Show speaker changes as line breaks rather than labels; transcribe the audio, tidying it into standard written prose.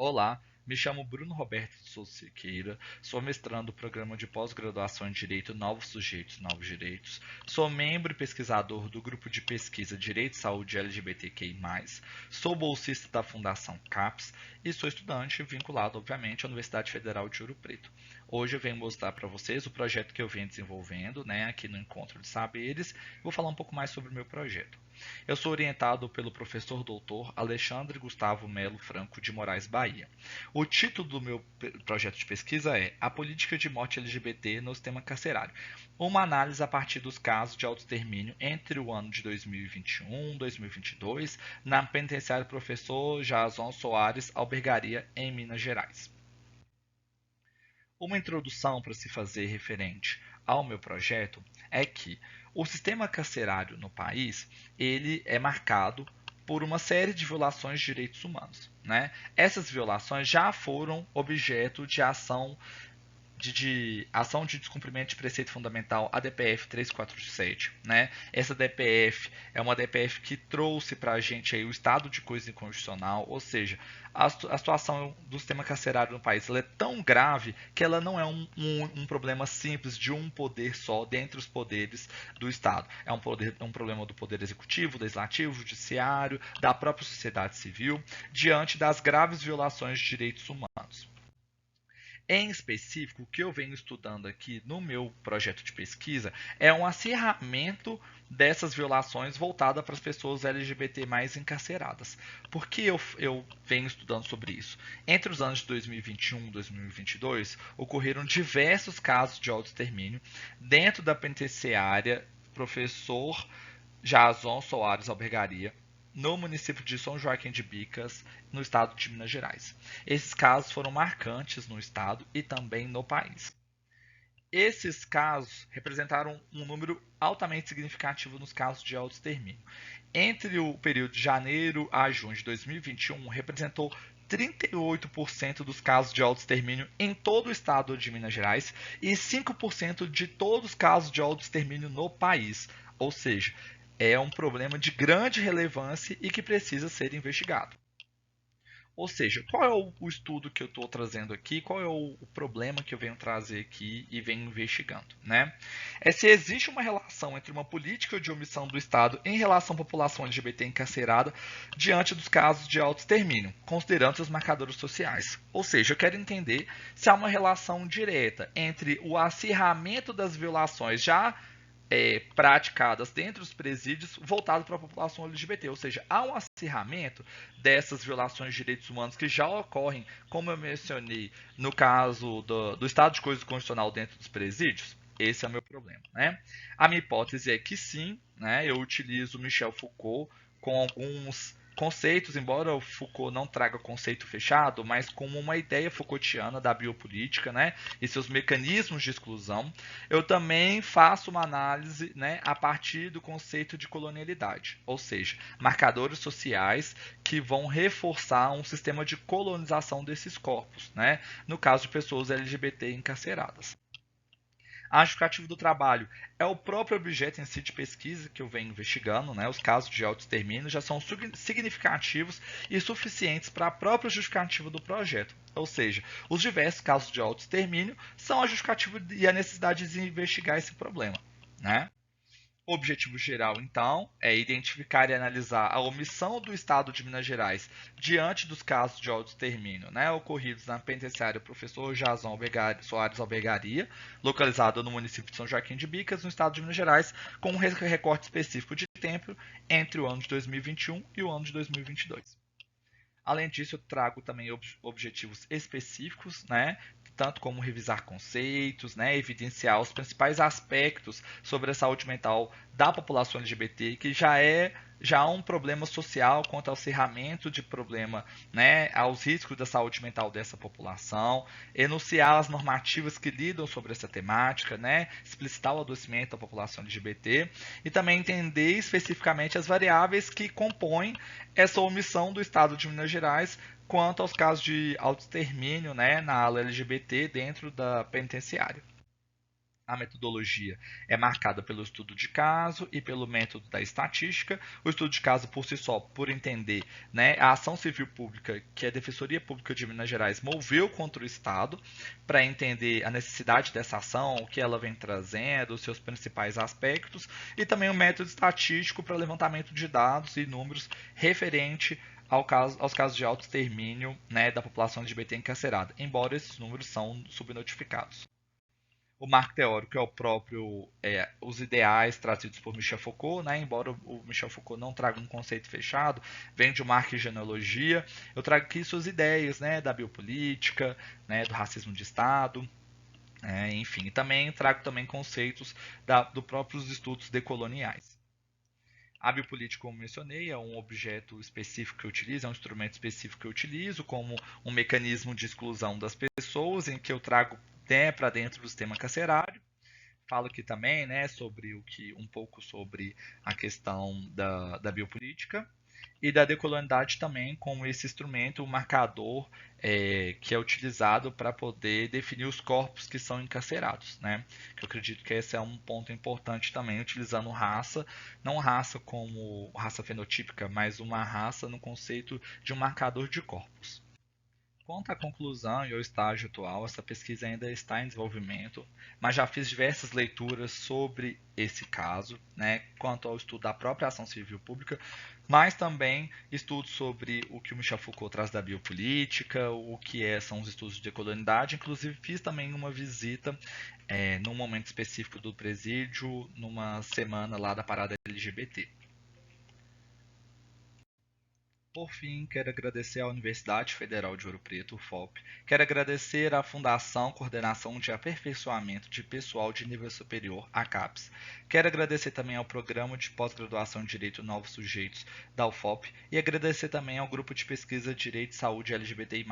Olá, me chamo Bruno Roberto de Souza Siqueira, sou mestrando do Programa de Pós-Graduação em Direito Novos Sujeitos, Novos Direitos, sou membro e pesquisador do Grupo de Pesquisa Direito e Saúde LGBTQI+, sou bolsista da Fundação CAPES e sou estudante vinculado, obviamente, à Universidade Federal de Ouro Preto. Hoje eu venho mostrar para vocês o projeto que eu venho desenvolvendo, aqui no Encontro de Saberes, e vou falar um pouco mais sobre o meu projeto. Eu sou orientado pelo professor doutor Alexandre Gustavo Melo Franco de Moraes, Bahia. O título do meu projeto de pesquisa é A Política de Morte LGBT no Sistema Carcerário, uma análise a partir dos casos de autoextermínio entre o ano de 2021 e 2022 na penitenciária Professor Jason Soares Albergaria, em Minas Gerais. Uma introdução para se fazer referente ao meu projeto é que o sistema carcerário no país ele é marcado por uma série de violações de direitos humanos. Essas violações já foram objeto de ação de descumprimento de preceito fundamental, a DPF 347. Essa DPF é uma DPF que trouxe para a gente aí o estado de coisa inconstitucional, ou seja, a situação do sistema carcerário no país ela é tão grave que ela não é um problema simples de um poder só dentre os poderes do Estado. É um problema do poder executivo, legislativo, judiciário, da própria sociedade civil, diante das graves violações de direitos humanos. Em específico, o que eu venho estudando aqui no meu projeto de pesquisa é um acirramento dessas violações voltada para as pessoas LGBT mais encarceradas. Por que eu venho estudando sobre isso? Entre os anos de 2021 e 2022, ocorreram diversos casos de autoextermínio dentro da penitenciária Professor Jason Soares Albergaria, no município de São Joaquim de Bicas, no estado de Minas Gerais. Esses casos foram marcantes no estado e também no país. Esses casos representaram um número altamente significativo nos casos de autoextermínio. Entre o período de janeiro a junho de 2021, representou 38% dos casos de autoextermínio em todo o estado de Minas Gerais e 5% de todos os casos de autoextermínio no país. Ou seja, é um problema de grande relevância e que precisa ser investigado. Ou seja, qual é o estudo que eu estou trazendo aqui, qual é o problema que eu venho trazer aqui e venho investigando, É se existe uma relação entre uma política de omissão do Estado em relação à população LGBT encarcerada diante dos casos de autoextermínio, considerando os marcadores sociais. Ou seja, eu quero entender se há uma relação direta entre o acirramento das violações já praticadas dentro dos presídios voltado para a população LGBT, ou seja, há um acirramento dessas violações de direitos humanos que já ocorrem, como eu mencionei, no caso do estado de coisa constitucional dentro dos presídios. Esse é o meu problema. A minha hipótese é que sim, eu utilizo Michel Foucault com alguns conceitos, embora o Foucault não traga conceito fechado, mas como uma ideia Foucaultiana da biopolítica, e seus mecanismos de exclusão, eu também faço uma análise, a partir do conceito de colonialidade, ou seja, marcadores sociais que vão reforçar um sistema de colonização desses corpos, no caso de pessoas LGBT encarceradas. A justificativa do trabalho é o próprio objeto em si de pesquisa que eu venho investigando. Os casos de autoextermínio já são significativos e suficientes para a própria justificativa do projeto. Ou seja, os diversos casos de autoextermínio são a justificativa e a necessidade de investigar esse problema. O objetivo geral, então, é identificar e analisar a omissão do Estado de Minas Gerais diante dos casos de autoextermínio ocorridos na penitenciária Professor Jason Soares Albergaria, localizada no município de São Joaquim de Bicas, no estado de Minas Gerais, com um recorte específico de tempo entre o ano de 2021 e o ano de 2022. Além disso, eu trago também objetivos específicos, tanto como revisar conceitos, evidenciar os principais aspectos sobre a saúde mental da população LGBT, que já há um problema social quanto ao cerramento de problema, aos riscos da saúde mental dessa população, enunciar as normativas que lidam sobre essa temática, explicitar o adoecimento da população LGBT e também entender especificamente as variáveis que compõem essa omissão do Estado de Minas Gerais quanto aos casos de autoextermínio na ala LGBT dentro da penitenciária. A metodologia é marcada pelo estudo de caso e pelo método da estatística. O estudo de caso, por si só, por entender, né, a ação civil pública que a Defensoria Pública de Minas Gerais moveu contra o Estado, para entender a necessidade dessa ação, o que ela vem trazendo, os seus principais aspectos, e também o método estatístico para levantamento de dados e números referente aos casos de alto extermínio, né, da população LGBT encarcerada, embora esses números são subnotificados. O marco teórico é o próprio, os ideais trazidos por Michel Foucault, né? Embora o Michel Foucault não traga um conceito fechado, vem de marco e genealogia. Eu trago aqui suas ideias, né, da biopolítica, né, do racismo de Estado, enfim. E também trago também conceitos do próprios estudos decoloniais. A biopolítica, como mencionei, é um objeto específico que eu utilizo, é um instrumento específico que eu utilizo como um mecanismo de exclusão das pessoas, em que eu trago para dentro do sistema carcerário. Falo aqui também, né, sobre um pouco sobre a questão da biopolítica e da decolonialidade também como esse instrumento, o marcador que é utilizado para poder definir os corpos que são encarcerados, né? Que eu acredito que esse é um ponto importante também, utilizando raça, não raça como raça fenotípica, mas uma raça no conceito de um marcador de corpos. Quanto à conclusão e ao estágio atual, essa pesquisa ainda está em desenvolvimento, mas já fiz diversas leituras sobre esse caso, né, quanto ao estudo da própria ação civil pública, mas também estudos sobre o que o Michel Foucault traz da biopolítica, o que são os estudos de decolonialidade. Inclusive, fiz também uma visita num momento específico do presídio, numa semana lá da parada LGBT. Por fim, quero agradecer à Universidade Federal de Ouro Preto, UFOP. Quero agradecer à Fundação Coordenação de Aperfeiçoamento de Pessoal de Nível Superior, a CAPES. Quero agradecer também ao Programa de Pós-Graduação em Direito Novos Sujeitos, da UFOP. E agradecer também ao Grupo de Pesquisa Direito e Saúde LGBTI+.